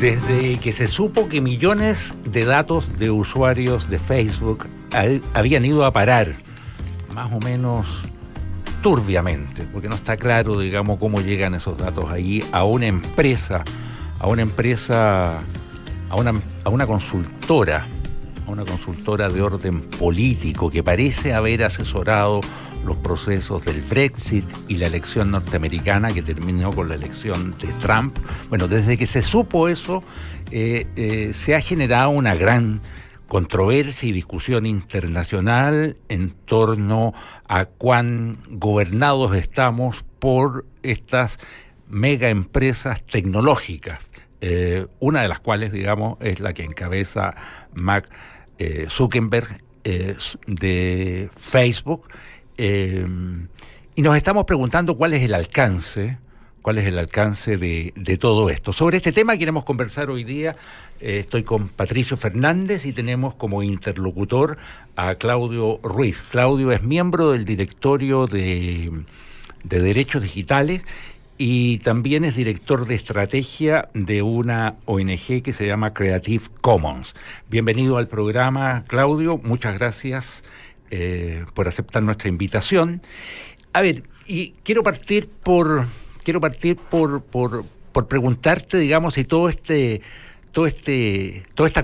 Desde que se supo que millones de datos de usuarios de Facebook habían ido a parar, más o menos turbiamente, porque no está claro, digamos, cómo llegan esos datos ahí a una consultora de orden político que parece haber asesorado los procesos del Brexit y la elección norteamericana que terminó con la elección de Trump. Bueno, desde que se supo eso, se ha generado una gran controversia y discusión internacional en torno a cuán gobernados estamos por estas mega empresas tecnológicas, una de las cuales, digamos, es la que encabeza Mark Zuckerberg de Facebook. Y nos estamos preguntando cuál es el alcance de todo esto. Sobre este tema queremos conversar hoy día. Estoy con Patricio Fernández y tenemos como interlocutor a Claudio Ruiz. Claudio es miembro del directorio de Derechos Digitales y también es director de estrategia de una ONG que se llama Creative Commons. Bienvenido al programa, Claudio. Muchas gracias por aceptar nuestra invitación. A ver, y quiero partir por preguntarte, digamos, si toda esta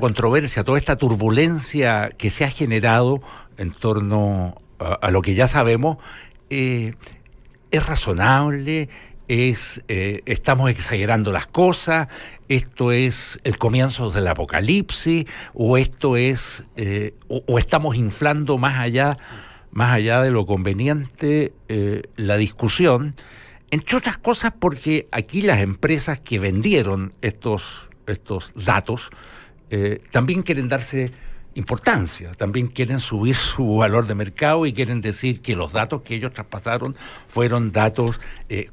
controversia, toda esta turbulencia que se ha generado en torno a lo que ya sabemos, es razonable, estamos exagerando las cosas, esto es el comienzo del apocalipsis, o esto es o estamos inflando más allá de lo conveniente la discusión, entre otras cosas porque aquí las empresas que vendieron estos datos también quieren darse importancia, también quieren subir su valor de mercado y quieren decir que los datos que ellos traspasaron fueron datos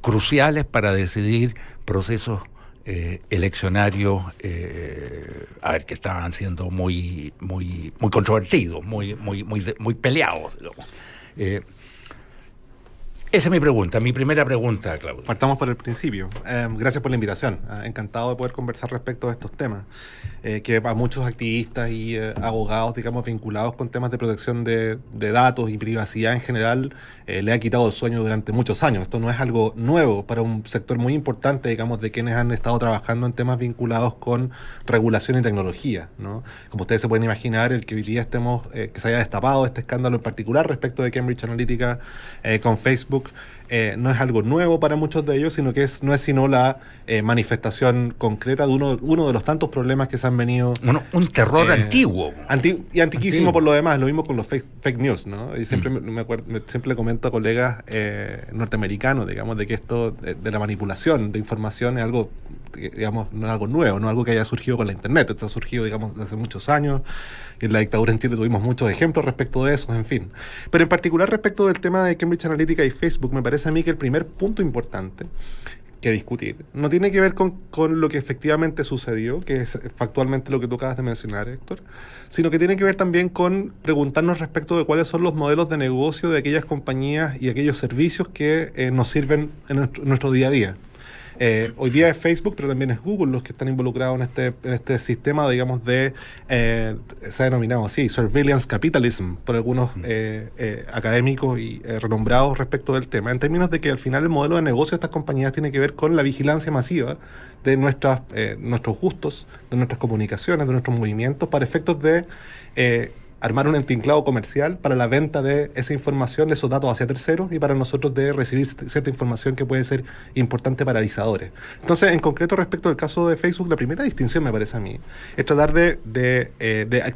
cruciales para decidir procesos eleccionarios, que estaban siendo muy controvertidos, muy peleados, digamos. Esa es mi primera pregunta, Claudio. Partamos por el principio. Gracias por la invitación. Encantado de poder conversar respecto a estos temas, que a muchos activistas y abogados, digamos, vinculados con temas de protección de datos y privacidad en general, le ha quitado el sueño durante muchos años. Esto no es algo nuevo para un sector muy importante, digamos, de quienes han estado trabajando en temas vinculados con regulación y tecnología, ¿no? Como ustedes se pueden imaginar, el que hoy día que se haya destapado este escándalo en particular respecto de Cambridge Analytica con Facebook, no es algo nuevo para muchos de ellos, sino que no es sino la manifestación concreta de uno de los tantos problemas que se han venido... Un terror antiguo. Y antiquísimo por lo demás, lo mismo con los fake news, ¿no? Y siempre siempre le comento a colegas norteamericanos, digamos, de que esto de la manipulación de información es algo, digamos, no es algo nuevo, no es algo que haya surgido con la internet. Esto ha surgido, digamos, desde hace muchos años. En la dictadura en Chile tuvimos muchos ejemplos respecto de eso, en fin. Pero en particular respecto del tema de Cambridge Analytica y Facebook, me parece a mí que el primer punto importante que discutir no tiene que ver con lo que efectivamente sucedió, que es factualmente lo que tú acabas de mencionar, Héctor, sino que tiene que ver también con preguntarnos respecto de cuáles son los modelos de negocio de aquellas compañías y aquellos servicios que nos sirven en nuestro día a día. Hoy día es Facebook, pero también es Google los que están involucrados en este sistema, digamos, se ha denominado así, surveillance capitalism, por algunos académicos y renombrados respecto del tema, en términos de que al final el modelo de negocio de estas compañías tiene que ver con la vigilancia masiva de nuestros gustos, de nuestras comunicaciones, de nuestros movimientos, para efectos de armar un entinclado comercial para la venta de esa información, de esos datos hacia terceros y para nosotros de recibir cierta información que puede ser importante para avisadores. Entonces, en concreto, respecto al caso de Facebook, la primera distinción, me parece a mí, es tratar de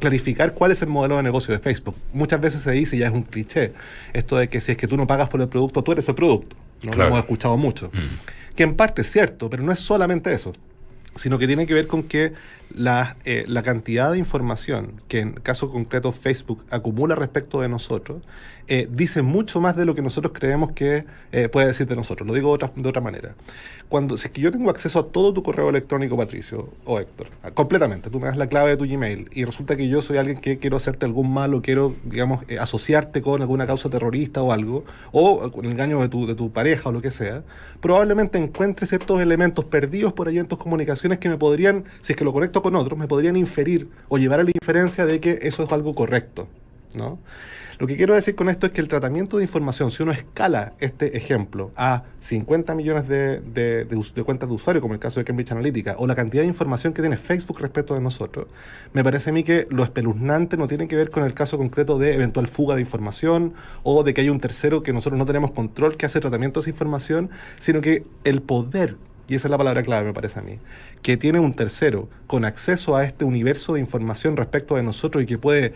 clarificar cuál es el modelo de negocio de Facebook. Muchas veces se dice, ya es un cliché, esto de que si es que tú no pagas por el producto, tú eres el producto. ¿No? Claro. Lo hemos escuchado mucho. Que en parte es cierto, pero no es solamente eso, sino que tiene que ver con que la cantidad de información que en caso concreto Facebook acumula respecto de nosotros dice mucho más de lo que nosotros creemos que puede decir de nosotros. Lo digo de otra manera. Si es que yo tengo acceso a todo tu correo electrónico, Patricio o Héctor, completamente, tú me das la clave de tu Gmail y resulta que yo soy alguien que quiero hacerte algún mal o quiero, digamos, asociarte con alguna causa terrorista o algo, o con el engaño de tu pareja o lo que sea, probablemente encuentre ciertos elementos perdidos por ahí en tus comunicaciones informaciones que me podrían, si es que lo conecto con otros, me podrían inferir o llevar a la inferencia de que eso es algo correcto, ¿no? Lo que quiero decir con esto es que el tratamiento de información, si uno escala este ejemplo a 50 millones de cuentas de usuario, como el caso de Cambridge Analytica, o la cantidad de información que tiene Facebook respecto de nosotros, me parece a mí que lo espeluznante no tiene que ver con el caso concreto de eventual fuga de información o de que haya un tercero que nosotros no tenemos control que hace tratamiento de esa información, sino que el poder, y esa es la palabra clave me parece a mí, que tiene un tercero con acceso a este universo de información respecto de nosotros y que puede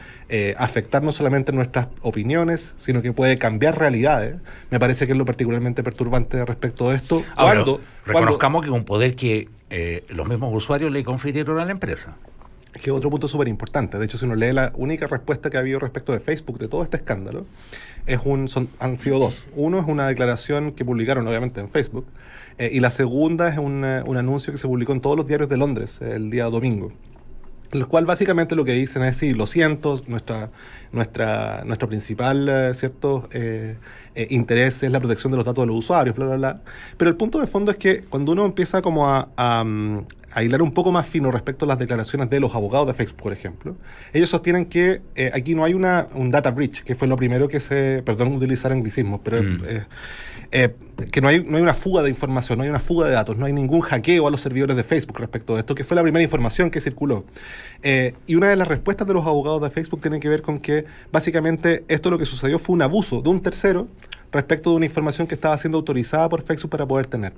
afectar no solamente nuestras opiniones, sino que puede cambiar realidades, me parece que es lo particularmente perturbante respecto de esto. Reconozcamos que es un poder que los mismos usuarios le confirieron a la empresa. Que es otro punto súper importante. De hecho, si uno lee la única respuesta que ha habido respecto de Facebook de todo este escándalo, han sido dos. Uno es una declaración que publicaron obviamente en Facebook, y la segunda es un anuncio que se publicó en todos los diarios de Londres el día domingo, en el cual básicamente lo que dicen es, sí, lo siento, nuestro principal interés es la protección de los datos de los usuarios, bla, bla, bla. Pero el punto de fondo es que cuando uno empieza como a hilar un poco más fino respecto a las declaraciones de los abogados de Facebook, por ejemplo, ellos sostienen que aquí no hay un data breach, que fue lo primero que perdón utilizar anglicismos, pero que no hay una fuga de información, no hay una fuga de datos, no hay ningún hackeo a los servidores de Facebook respecto de esto, que fue la primera información que circuló. Y una de las respuestas de los abogados de Facebook tiene que ver con que básicamente esto lo que sucedió fue un abuso de un tercero respecto de una información que estaba siendo autorizada por Facebook para poder tener.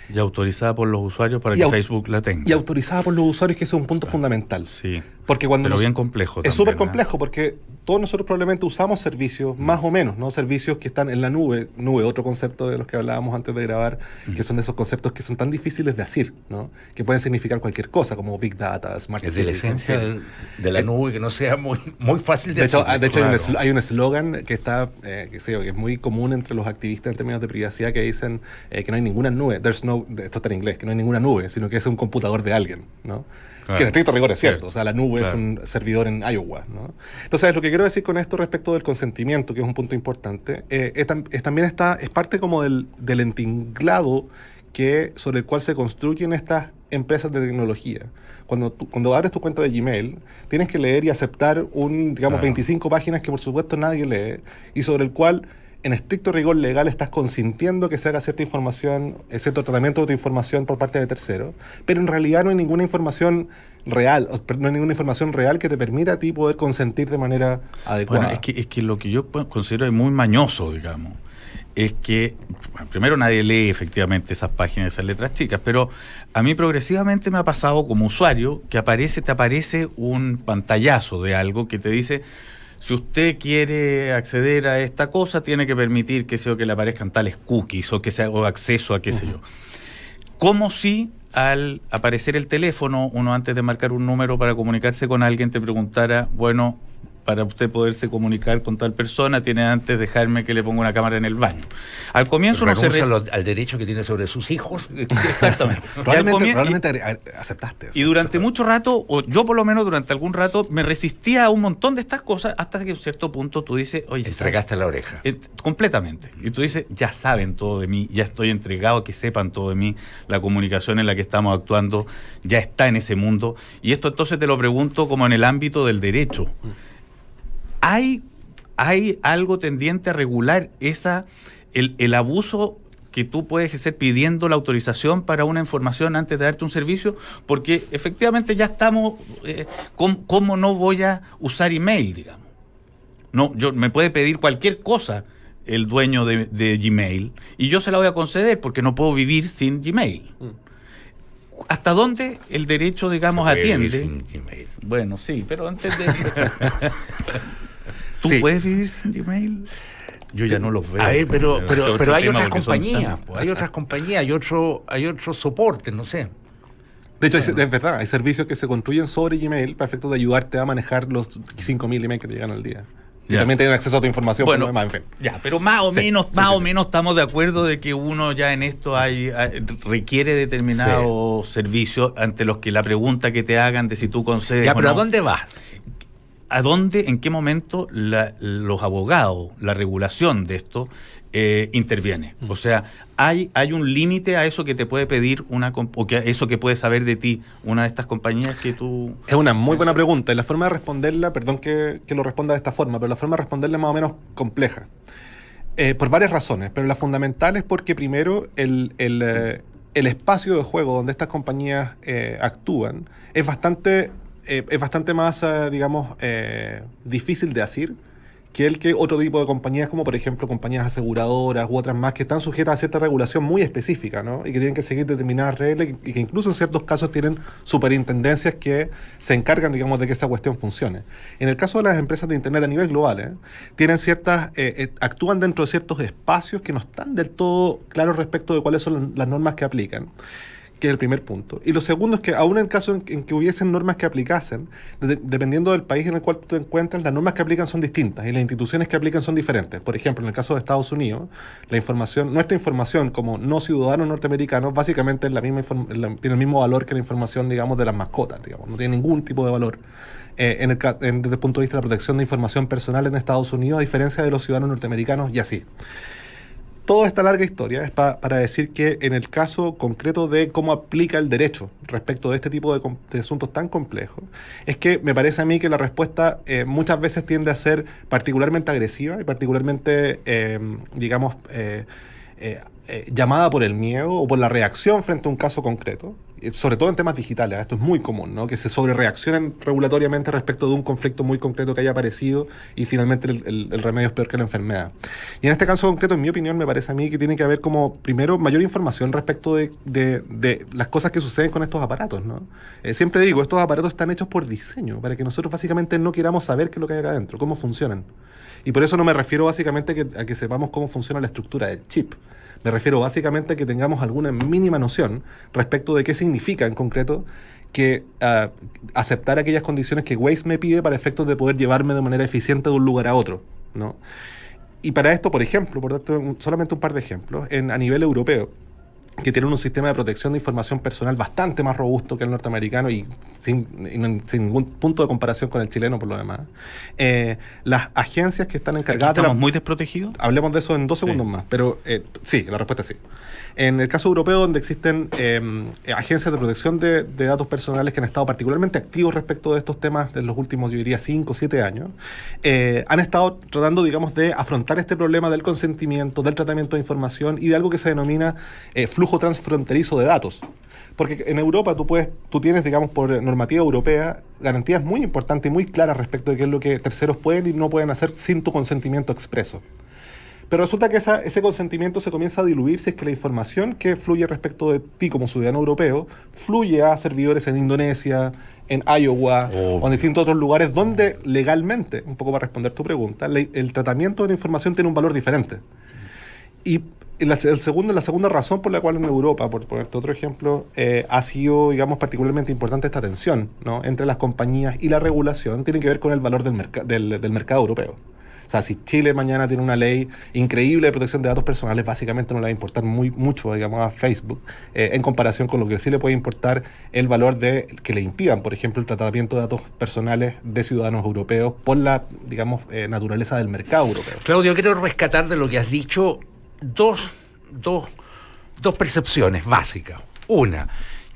Y autorizada por los usuarios para que Facebook la tenga. Y autorizada por los usuarios, que ese es un punto fundamental. Sí. Porque cuando bien complejo. Es súper complejo, porque todos nosotros probablemente usamos servicios, más o menos, ¿no? Servicios que están en la nube, otro concepto de los que hablábamos antes de grabar, que son de esos conceptos que son tan difíciles de decir, ¿no? Que pueden significar cualquier cosa, como Big Data, Smart Cities. Es de la esencia de la nube que no sea muy fácil de decir. decir. De hecho, hay un eslogan que está, que es muy común entre los activistas en términos de privacidad, que dicen que no hay ninguna nube. Esto está en inglés, que no hay ninguna nube, sino que es un computador de alguien, ¿no? Claro. Que en estricto rigor es cierto, o sea, la nube es un servidor en Iowa, ¿no? Entonces, lo que quiero decir con esto respecto del consentimiento, que es un punto importante, también es parte como del entinglado sobre el cual se construyen estas empresas de tecnología. Cuando abres tu cuenta de Gmail, tienes que leer y aceptar 25 páginas que por supuesto nadie lee, y sobre el cual en estricto rigor legal estás consintiendo que se haga cierta información, cierto tratamiento de tu información por parte de terceros, pero en realidad no hay ninguna información real, no hay ninguna información real que te permita a ti poder consentir de manera adecuada. Bueno, es que lo que yo considero es muy mañoso, digamos, es que, primero, nadie lee efectivamente esas páginas, esas letras chicas, pero a mí progresivamente me ha pasado como usuario que te aparece un pantallazo de algo que te dice: si usted quiere acceder a esta cosa, tiene que permitir que le aparezcan tales cookies o que se haga acceso a qué sé yo. Como si al aparecer el teléfono, uno antes de marcar un número para comunicarse con alguien te preguntara, bueno, para usted poderse comunicar con tal persona, tiene antes dejarme que le ponga una cámara en el baño. Al comienzo no se al derecho que tiene sobre sus hijos. Exactamente. Probablemente aceptaste eso. Y durante mucho rato, o yo por lo menos durante algún rato, me resistía a un montón de estas cosas, hasta que a un cierto punto tú dices, oye, entregaste la oreja. Completamente. Y tú dices, ya saben todo de mí, ya estoy entregado a que sepan todo de mí, la comunicación en la que estamos actuando ya está en ese mundo. Y esto entonces te lo pregunto como en el ámbito del derecho. ¿Hay algo tendiente a regular el abuso que tú puedes ejercer pidiendo la autorización para una información antes de darte un servicio? Porque efectivamente ya estamos, ¿cómo no voy a usar email, digamos? No, me puede pedir cualquier cosa el dueño de Gmail y yo se la voy a conceder porque no puedo vivir sin Gmail. ¿Hasta dónde el derecho, digamos, atiende? Sin Gmail. Bueno, sí, pero antes de... ¿Tú puedes vivir sin Gmail? Yo ya no los veo. A ver, pero hay otras compañías, hay otras compañías, hay otros soportes, no sé. De hecho, es verdad, hay servicios que se construyen sobre Gmail para efectos de ayudarte a manejar los 5.000 emails que te llegan al día. Y también tienen acceso a tu información. Bueno, en fin. Ya, pero más o menos estamos de acuerdo de que uno ya en esto requiere determinados servicios ante los que la pregunta que te hagan de si tú concedes ya, o pero no. ¿a dónde vas? ¿a dónde, en qué momento los abogados, la regulación de esto interviene? O sea, ¿hay un límite a eso que te puede pedir o que eso que puede saber de ti una de estas compañías que tú...? Es una muy buena pregunta, y la forma de responderla, perdón que lo responda de esta forma, pero la forma de responderla es más o menos compleja. Por varias razones, pero la fundamental es porque primero el espacio de juego donde estas compañías actúan es bastante más, digamos, difícil de asir que el que otro tipo de compañías, como por ejemplo compañías aseguradoras u otras más, que están sujetas a cierta regulación muy específica, ¿no? Y que tienen que seguir determinadas reglas y que incluso en ciertos casos tienen superintendencias que se encargan, digamos, de que esa cuestión funcione. En el caso de las empresas de Internet a nivel global, tienen actúan dentro de ciertos espacios que no están del todo claros respecto de cuáles son las normas que aplican, que es el primer punto. Y lo segundo es que aún en el caso en que hubiesen normas que aplicasen, dependiendo del país en el cual tú te encuentras, las normas que aplican son distintas y las instituciones que aplican son diferentes. Por ejemplo, en el caso de Estados Unidos, nuestra información como no ciudadanos norteamericanos, básicamente es tiene el mismo valor que la información, digamos, de las mascotas, digamos. No tiene ningún tipo de valor desde el punto de vista de la protección de información personal en Estados Unidos, a diferencia de los ciudadanos norteamericanos y así. Toda esta larga historia es para decir que en el caso concreto de cómo aplica el derecho respecto de este tipo de asuntos tan complejos, es que me parece a mí que la respuesta muchas veces tiende a ser particularmente agresiva y particularmente, llamada por el miedo o por la reacción frente a un caso concreto, sobre todo en temas digitales. Esto es muy común, ¿no? Que se sobrereaccionen regulatoriamente respecto de un conflicto muy concreto que haya aparecido y finalmente el remedio es peor que la enfermedad. Y en este caso concreto, en mi opinión, me parece a mí que tiene que haber como, primero, mayor información respecto de las cosas que suceden con estos aparatos, ¿no? Siempre digo, estos aparatos están hechos por diseño, para que nosotros básicamente no queramos saber qué es lo que hay acá adentro, cómo funcionan. Y por eso no me refiero básicamente a que sepamos cómo funciona la estructura del chip. Me refiero básicamente a que tengamos alguna mínima noción respecto de qué significa en concreto que aceptar aquellas condiciones que Waze me pide para efectos de poder llevarme de manera eficiente de un lugar a otro, ¿no? Y para esto, por ejemplo, por darte solamente un par de ejemplos, a nivel europeo, que tienen un sistema de protección de información personal bastante más robusto que el norteamericano y sin ningún punto de comparación con el chileno por lo demás. Las agencias que están encargadas... ¿Estamos muy desprotegidos? Hablemos de eso en 2 segundos más, pero sí, la respuesta es sí. En el caso europeo, donde existen agencias de protección de datos personales que han estado particularmente activos respecto de estos temas en los últimos, yo diría, 5 o 7 años, han estado tratando, digamos, de afrontar este problema del consentimiento, del tratamiento de información y de algo que se denomina flujo transfronterizo de datos. Porque en Europa tú tienes, digamos, por normativa europea, garantías muy importantes y muy claras respecto de qué es lo que terceros pueden y no pueden hacer sin tu consentimiento expreso. Pero resulta que ese consentimiento se comienza a diluir si es que la información que fluye respecto de ti como ciudadano europeo fluye a servidores en Indonesia, en Iowa o en distintos otros lugares donde legalmente, un poco para responder tu pregunta, el tratamiento de la información tiene un valor diferente. Y la segunda razón por la cual en Europa, por ponerte otro ejemplo, ha sido, digamos, particularmente importante esta tensión, ¿no?, entre las compañías y la regulación, tiene que ver con el valor del mercado europeo. O sea, si Chile mañana tiene una ley increíble de protección de datos personales, básicamente no le va a importar mucho, digamos, a Facebook, en comparación con lo que sí le puede importar el valor de que le impidan, por ejemplo, el tratamiento de datos personales de ciudadanos europeos por la, digamos, naturaleza del mercado europeo. Claudio, quiero rescatar de lo que has dicho dos percepciones básicas. Una,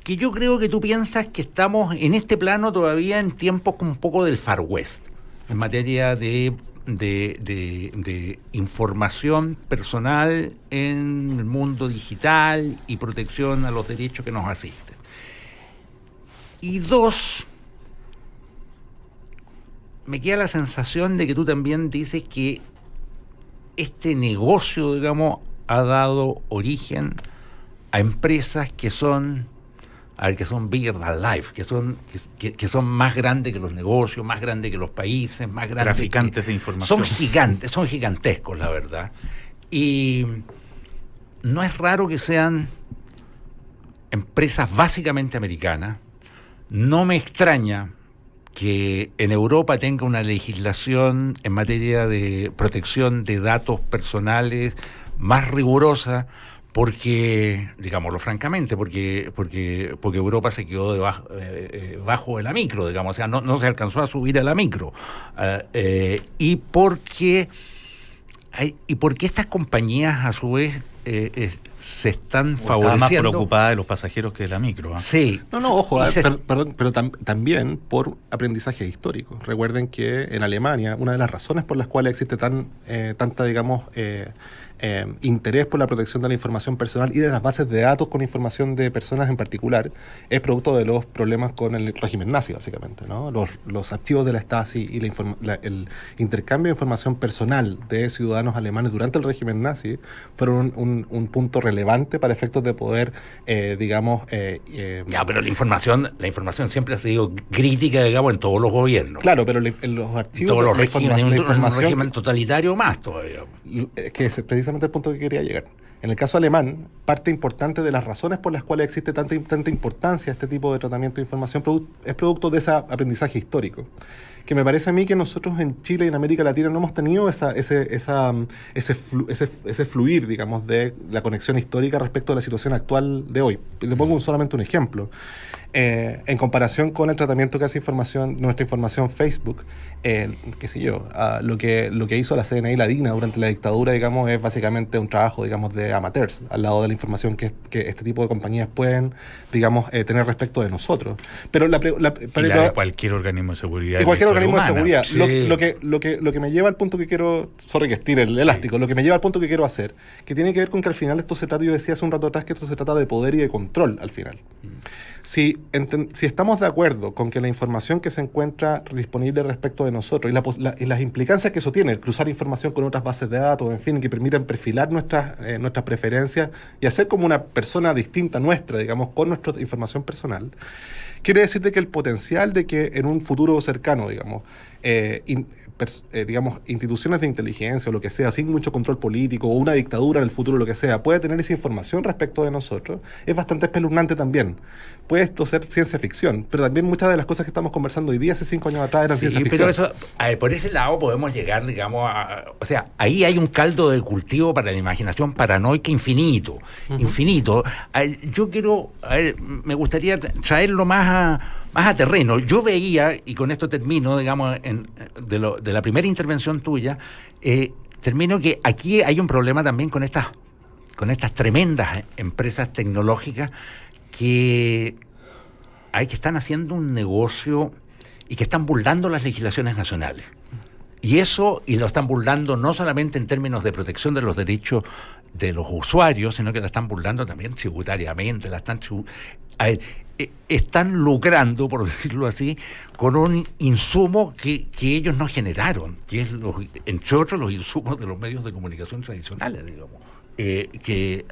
que yo creo que tú piensas que estamos en este plano todavía en tiempos como un poco del Far West, en materia de información personal en el mundo digital y protección a los derechos que nos asisten. Y dos, me queda la sensación de que tú también dices que este negocio, digamos, ha dado origen a empresas que son bigger than life, que son más grandes que los negocios, más grandes que los países, más grandes. Traficantes de información. Son gigantescos, la verdad. Y no es raro que sean empresas básicamente americanas. No me extraña que en Europa tenga una legislación en materia de protección de datos personales más rigurosa, porque, digámoslo francamente, porque Europa se quedó bajo de la micro, digamos, o sea, no se alcanzó a subir a la micro. Y porque estas compañías, a su vez, se están favoreciendo. Está más preocupada de los pasajeros que de la micro. Sí. Ojo, perdón, pero también por aprendizaje histórico. Recuerden que en Alemania, una de las razones por las cuales existe tanta, digamos, interés por la protección de la información personal y de las bases de datos con información de personas en particular, es producto de los problemas con el régimen nazi, básicamente, ¿no? Los archivos de la Stasi y el intercambio de información personal de ciudadanos alemanes durante el régimen nazi fueron un punto relevante para efectos de poder, digamos... Ya, pero la información siempre ha sido crítica, digamos, en todos los gobiernos. Claro, pero en los archivos... Todos los regímenes, un régimen totalitario más todavía. Es que es precisamente el punto que quería llegar. En el caso alemán, parte importante de las razones por las cuales existe tanta importancia a este tipo de tratamiento de información es producto de ese aprendizaje histórico. Que me parece a mí que nosotros en Chile y en América Latina no hemos tenido ese fluir, digamos, de la conexión histórica respecto a la situación actual de hoy. Le pongo solamente un ejemplo. En comparación con el tratamiento que hace nuestra información Facebook, qué sé yo, lo que hizo la CNI la DINA durante la dictadura, digamos, es básicamente un trabajo, digamos, de amateurs, al lado de la información que este tipo de compañías pueden, digamos, tener respecto de nosotros. Pero de cualquier organismo de seguridad. De cualquier organismo de seguridad. Sí. Lo que me lleva al punto que quiero, sorry que estire el elástico, lo que me lleva al punto que quiero hacer, que tiene que ver con que al final esto se trata, yo decía hace un rato atrás, que esto se trata de poder y de control al final. Si estamos de acuerdo con que la información que se encuentra disponible respecto de nosotros y las implicancias que eso tiene, el cruzar información con otras bases de datos, en fin, que permitan perfilar nuestras preferencias y hacer como una persona distinta nuestra, digamos, con nuestra información personal, quiere decir de que el potencial de que en un futuro cercano, digamos, digamos, instituciones de inteligencia o lo que sea, sin mucho control político, o una dictadura en el futuro, lo que sea, puede tener esa información respecto de nosotros, es bastante espeluznante también. Puede esto ser ciencia ficción, pero también muchas de las cosas que estamos conversando hoy día, hace 5 años atrás, eran ciencia ficción. Pero eso, por ese lado podemos llegar, digamos, o sea, ahí hay un caldo de cultivo para la imaginación paranoica infinito. Infinito. Yo me gustaría traerlo más a terreno. Yo veía, y con esto termino, digamos, de la primera intervención tuya, termino que aquí hay un problema también con estas tremendas empresas tecnológicas que están haciendo un negocio y que están burlando las legislaciones nacionales. Y lo están burlando no solamente en términos de protección de los derechos de los usuarios, sino que la están burlando también tributariamente, están lucrando, por decirlo así, con un insumo que ellos no generaron, que es, entre otros, los insumos de los medios de comunicación tradicionales, digamos. Que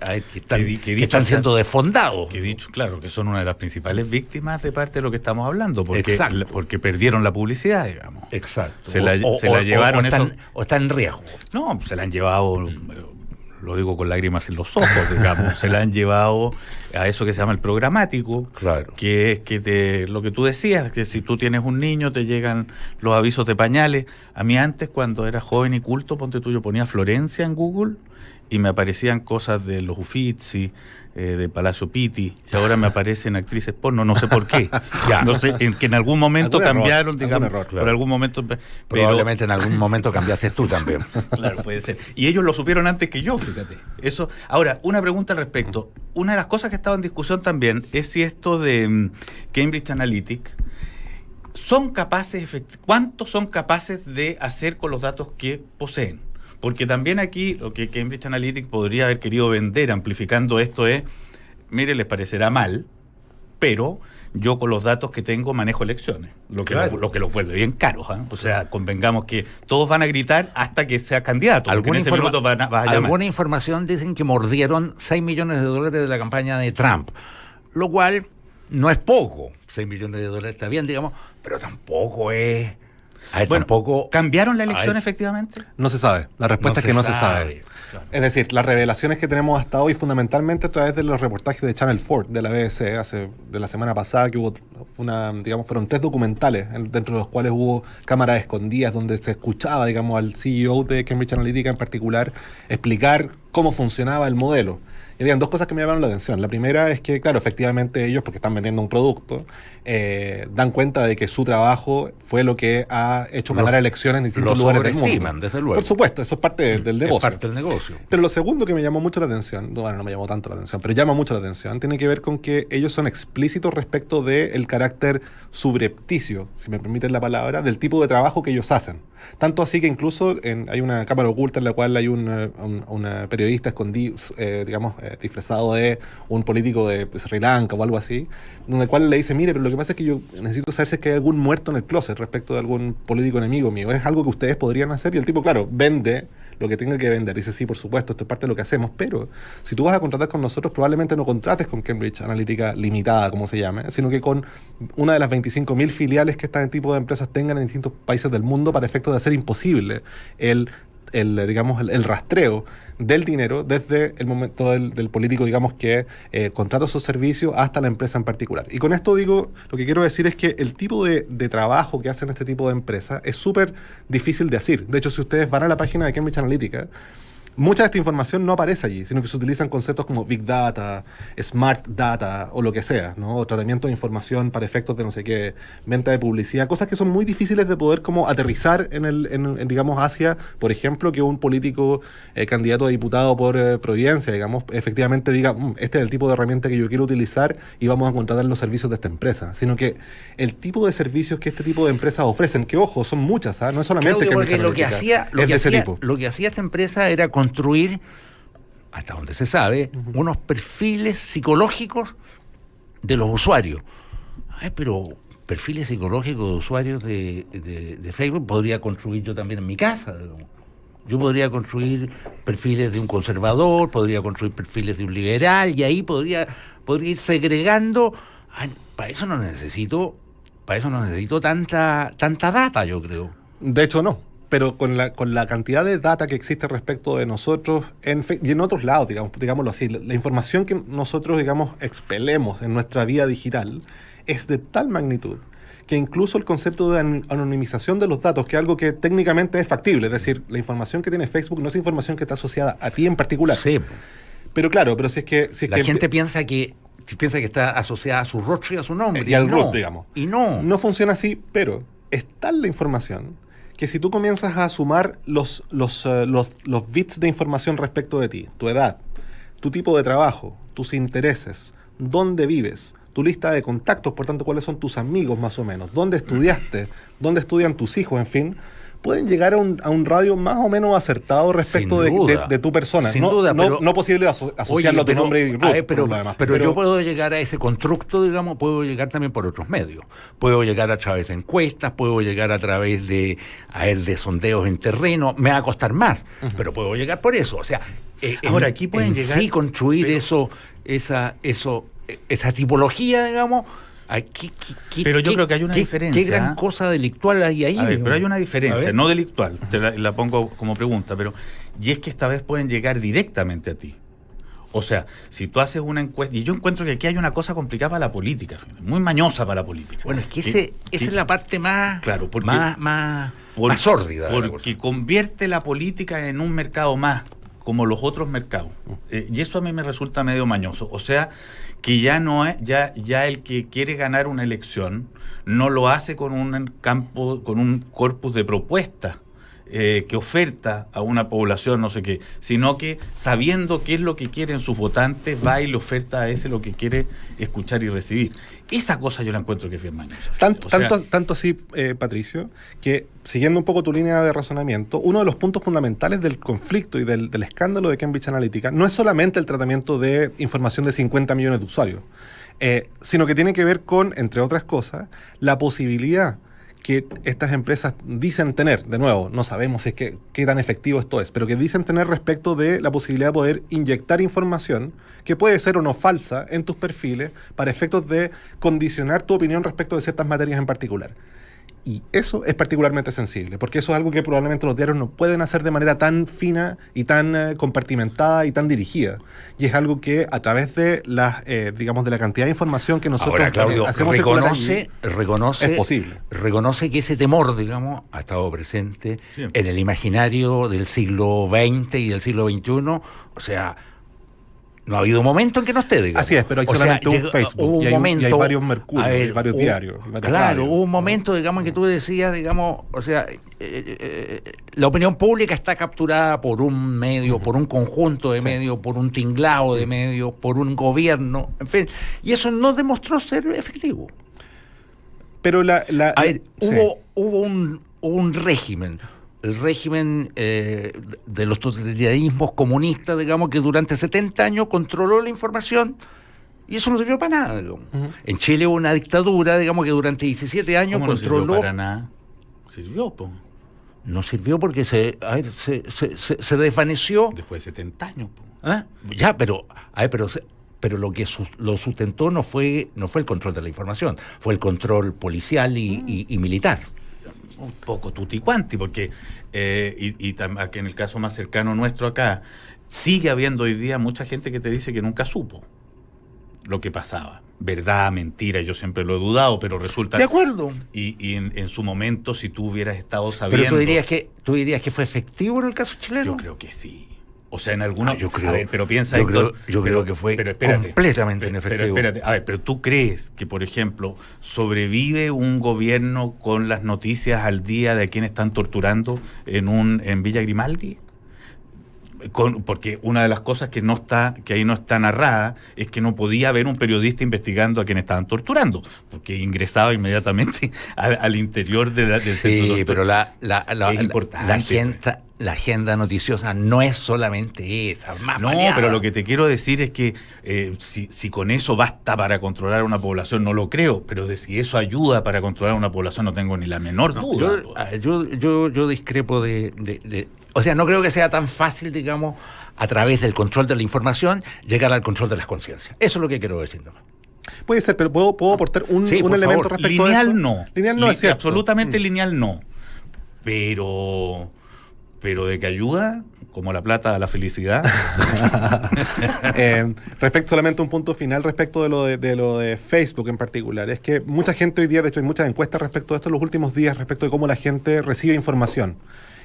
están siendo desfondados. Que dicho, claro, que son una de las principales víctimas de parte de lo que estamos hablando, porque perdieron la publicidad, digamos. Exacto. Se la llevaron o está en riesgo. No, se la han llevado, lo digo con lágrimas en los ojos, digamos, se la han llevado a eso que se llama el programático, claro, que es que lo que tú decías, que si tú tienes un niño te llegan los avisos de pañales. A mí antes, cuando era joven y culto, ponte tú, yo ponía Florencia en Google y me aparecían cosas de los Uffizi, de Palazzo Pitti, y ahora me aparecen actrices porno, no sé por qué. No sé, que en algún momento cambiaron, digamos, error, por algún momento. Probablemente en algún momento cambiaste tú también. Claro, puede ser. Y ellos lo supieron antes que yo, fíjate. Eso. Ahora, una pregunta al respecto. Una de las cosas que estaba en discusión también es si esto de Cambridge Analytica ¿cuántos son capaces de hacer con los datos que poseen? Porque también aquí lo que Cambridge Analytica podría haber querido vender amplificando esto es, mire, les parecerá mal, pero yo con los datos que tengo manejo elecciones, lo que los vuelve bien caros, ¿eh? O sea, convengamos que todos van a gritar hasta que sea candidato. Alguna información dicen que mordieron $6 millones de la campaña de Trump, lo cual no es poco. $6 millones está bien, digamos, pero tampoco es... ¿cambiaron la elección efectivamente? No se sabe. La respuesta es que no se sabe. Claro. Es decir, las revelaciones que tenemos hasta hoy fundamentalmente a través de los reportajes de Channel 4 de la BBC de la semana pasada, que hubo fueron 3 documentales dentro de los cuales hubo cámaras escondidas donde se escuchaba, digamos, al CEO de Cambridge Analytica en particular explicar cómo funcionaba el modelo. Y habían 2 cosas que me llamaron la atención. La primera es que, claro, efectivamente ellos, porque están vendiendo un producto, dan cuenta de que su trabajo fue lo que ha hecho ganar elecciones en distintos lugares del mundo. Desde luego. Por supuesto, eso es parte del negocio. Es parte del negocio. Pero lo segundo que me llamó mucho la atención, bueno, no me llamó tanto la atención, pero llama mucho la atención, tiene que ver con que ellos son explícitos respecto del carácter subrepticio, si me permiten la palabra, del tipo de trabajo que ellos hacen. Tanto así que incluso hay una cámara oculta en la cual hay un periodista escondido, disfrazado de un político de Sri Lanka o algo así, donde el cual le dice, mire, pero lo que pasa es que yo necesito saber si es que hay algún muerto en el closet respecto de algún político enemigo mío. ¿Es algo que ustedes podrían hacer? Y el tipo, claro, vende lo que tenga que vender. Dice, sí, por supuesto, esto es parte de lo que hacemos, pero si tú vas a contratar con nosotros, probablemente no contrates con Cambridge Analytica Limitada, como se llame, sino que con una de las 25.000 filiales que este tipo de empresas tengan en distintos países del mundo para efectos de hacer imposible el rastreo del dinero desde el momento del político, digamos, que contrata esos servicios hasta la empresa en particular. Y con esto digo, lo que quiero decir es que el tipo de trabajo que hacen este tipo de empresas es súper difícil de hacer. De hecho, si ustedes van a la página de Cambridge Analytica, mucha de esta información no aparece allí, sino que se utilizan conceptos como Big Data, Smart Data o lo que sea, ¿no? O tratamiento de información para efectos de no sé qué, venta de publicidad, cosas que son muy difíciles de poder como aterrizar en digamos, Asia, por ejemplo, que un político candidato a diputado por Providencia, digamos, efectivamente diga, este es el tipo de herramienta que yo quiero utilizar y vamos a contratar los servicios de esta empresa, sino que el tipo de servicios que este tipo de empresas ofrecen, que ojo, son muchas, no es solamente lo que hacía esta empresa era construir, hasta donde se sabe, unos perfiles psicológicos de los usuarios. Pero perfiles psicológicos de usuarios de Facebook podría construir yo también en mi casa. Yo podría construir perfiles de un conservador, podría construir perfiles de un liberal, y ahí podría ir segregando. Para eso no necesito tanta data, yo creo. De hecho, no. Pero con la cantidad de data que existe respecto de nosotros y en otros lados, digámoslo así, la información que nosotros, digamos, expelemos en nuestra vida digital es de tal magnitud que incluso el concepto de anonimización de los datos, que es algo que técnicamente es factible, es decir, la información que tiene Facebook no es información que está asociada a ti en particular. Sí. Pero claro, pero si es que la gente piensa que está asociada a su rostro y a su nombre. Y al root, digamos. Y no. No funciona así, pero es tal la información que si tú comienzas a sumar los bits de información respecto de ti, tu edad, tu tipo de trabajo, tus intereses, dónde vives, tu lista de contactos, por tanto, cuáles son tus amigos más o menos, dónde estudiaste, dónde estudian tus hijos, en fin, pueden llegar a un radio más o menos acertado respecto de tu persona. Sin duda, no posible asociarlo a tu nombre y root, pero yo puedo llegar a ese constructo, digamos, puedo llegar también por otros medios. Puedo llegar a través de encuestas, puedo llegar a través de sondeos en terreno, me va a costar más, pero puedo llegar por eso. O sea, ahora aquí pueden llegar, sí construir esa tipología, digamos. Pero yo creo que hay una diferencia. ¿Qué gran cosa delictual hay ahí? Pero hay una diferencia, no delictual, te la pongo como pregunta, y es que esta vez pueden llegar directamente a ti. O sea, si tú haces una encuesta, y yo encuentro que aquí hay una cosa complicada para la política, muy mañosa para la política. Bueno, es que esa es la parte más, claro, más sórdida. Porque convierte la política en un mercado más, como los otros mercados. Y eso a mí me resulta medio mañoso. O sea, que ya no es, ya el que quiere ganar una elección no lo hace con un corpus de propuestas que oferta a una población, no sé qué, sino que sabiendo qué es lo que quieren sus votantes, va y le oferta a ese lo que quiere escuchar y recibir. Esa cosa yo la encuentro que es bien mañosa. Tanto así, Patricio, que siguiendo un poco tu línea de razonamiento, uno de los puntos fundamentales del conflicto y del escándalo de Cambridge Analytica no es solamente el tratamiento de información de 50 millones de usuarios, sino que tiene que ver con, entre otras cosas, la posibilidad que estas empresas dicen tener, de nuevo, no sabemos si es qué tan efectivo esto es, pero que dicen tener respecto de la posibilidad de poder inyectar información que puede ser o no falsa en tus perfiles para efectos de condicionar tu opinión respecto de ciertas materias en particular. Y eso es particularmente sensible, porque eso es algo que probablemente los diarios no pueden hacer de manera tan fina y tan compartimentada y tan dirigida. Y es algo que a través de las, digamos, de la cantidad de información que nosotros ahora, Claudio, hacemos reconoce, es posible. Reconoce que ese temor, digamos, ha estado presente en el imaginario del siglo XX y del siglo XXI. O sea, no ha habido un momento en que no esté, digamos. Así es, pero hay solamente un Facebook y hay varios Mercurio, hay varios diarios. Claro, hubo un momento, digamos, en que tú decías, digamos, o sea, la opinión pública está capturada por un medio, por un conjunto de medios, por un tinglado de medios, por un gobierno, en fin, y eso no demostró ser efectivo. Pero hubo un régimen. El régimen de los totalitarismos comunistas, digamos, que durante 70 años controló la información y eso no sirvió para nada, digamos. En Chile hubo una dictadura, digamos, que durante 17 años controló... No sirvió para nada? Sirvió, po. No sirvió porque se desvaneció. Después de 70 años, po. Ya, pero lo que lo sustentó no fue el control de la información, fue el control policial y militar. Un poco tutti quanti, porque aquí en el caso más cercano nuestro acá, sigue habiendo hoy día mucha gente que te dice que nunca supo lo que pasaba. Verdad, mentira, yo siempre lo he dudado, pero resulta... De acuerdo. Y en su momento, si tú hubieras estado sabiendo... Pero tú dirías que fue efectivo en el caso chileno. Yo creo que sí. O sea, en algunos... yo creo, a ver, pero piensa... Yo creo que fue completamente inefectivo. Pero espérate, a ver, pero tú crees que, por ejemplo, sobrevive un gobierno con las noticias al día de quienes están torturando en Villa Grimaldi? Porque una de las cosas que ahí no está narrada es que no podía haber un periodista investigando a quienes estaban torturando, porque ingresaba inmediatamente al interior del centro. Sí, pero es importante, la agenda noticiosa no es solamente esa. No, pero lo que te quiero decir es que si con eso basta para controlar una población, no lo creo, pero de si eso ayuda para controlar una población no tengo ni la menor duda. Yo discrepo o sea, no creo que sea tan fácil, digamos, a través del control de la información, llegar al control de las conciencias. Eso es lo que quiero decir nomás. Puede ser, pero ¿puedo aportar un elemento respecto a eso? Lineal no es cierto. Absolutamente lineal no. Pero de que ayuda, como la plata a la felicidad. Respecto solamente a un punto final respecto de lo de Facebook en particular, es que mucha gente hoy día, de hecho hay muchas encuestas respecto a esto en los últimos días, respecto de cómo la gente recibe información.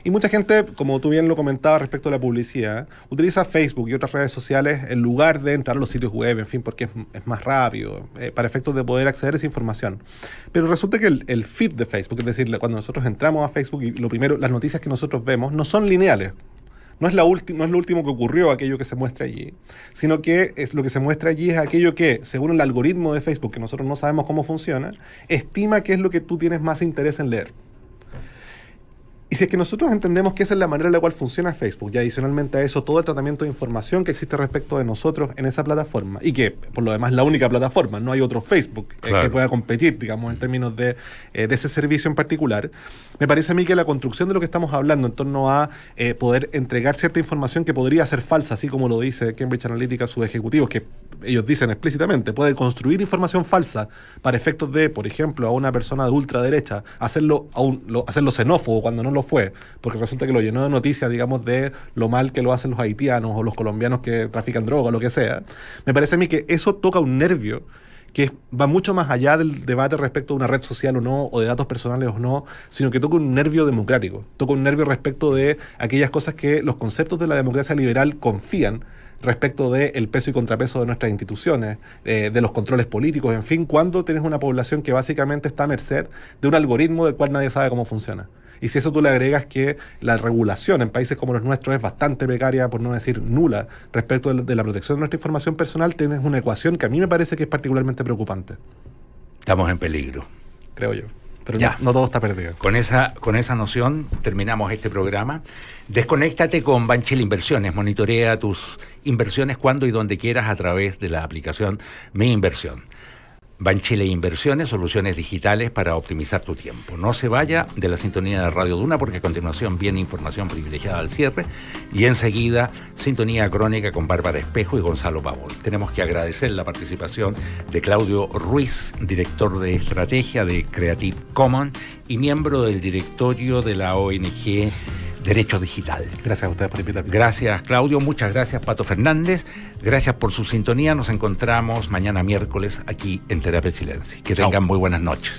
Y mucha gente, como tú bien lo comentabas respecto a la publicidad, utiliza Facebook y otras redes sociales en lugar de entrar a los sitios web, en fin, porque es más rápido, para efectos de poder acceder a esa información. Pero resulta que el feed de Facebook, es decir, cuando nosotros entramos a Facebook y las noticias que nosotros vemos no son lineales. No es lo último que ocurrió, aquello que se muestra allí, sino que lo que se muestra allí es aquello que, según el algoritmo de Facebook, que nosotros no sabemos cómo funciona, estima qué es lo que tú tienes más interés en leer. Y si es que nosotros entendemos que esa es la manera en la cual funciona Facebook, y adicionalmente a eso todo el tratamiento de información que existe respecto de nosotros en esa plataforma, y que por lo demás es la única plataforma, no hay otro Facebook que pueda competir, digamos, en términos de ese servicio en particular, me parece a mí que la construcción de lo que estamos hablando en torno a poder entregar cierta información que podría ser falsa, así como lo dice Cambridge Analytica, sus ejecutivos, que ellos dicen explícitamente, puede construir información falsa para efectos de, por ejemplo, a una persona de ultraderecha, hacerlo xenófobo cuando no lo fue, porque resulta que lo llenó de noticias, digamos, de lo mal que lo hacen los haitianos o los colombianos que trafican droga o lo que sea. Me parece a mí que eso toca un nervio que va mucho más allá del debate respecto a una red social o no, o de datos personales o no, sino que toca un nervio democrático, toca un nervio respecto de aquellas cosas que los conceptos de la democracia liberal confían respecto del peso y contrapeso de nuestras instituciones, de los controles políticos, en fin, cuando tienes una población que básicamente está a merced de un algoritmo del cual nadie sabe cómo funciona. Y si eso tú le agregas que la regulación en países como los nuestros es bastante precaria, por no decir nula, respecto de la protección de nuestra información personal, tienes una ecuación que a mí me parece que es particularmente preocupante. Estamos en peligro. Creo yo. Pero no todo está perdido. Con esa noción terminamos este programa. Desconéctate con Banchile Inversiones. Monitorea tus inversiones cuando y donde quieras a través de la aplicación Mi Inversión. Banchile Inversiones, soluciones digitales para optimizar tu tiempo. No se vaya de la sintonía de Radio Duna porque a continuación viene información privilegiada al cierre y enseguida sintonía crónica con Bárbara Espejo y Gonzalo Pavón. Tenemos que agradecer la participación de Claudio Ruiz, director de estrategia de Creative Commons, y miembro del directorio de la ONG Derecho Digital. Gracias a ustedes por invitarme. Gracias, Claudio. Muchas gracias, Pato Fernández. Gracias por su sintonía. Nos encontramos mañana miércoles aquí en Terapia Chilensis. Que tengan muy buenas noches.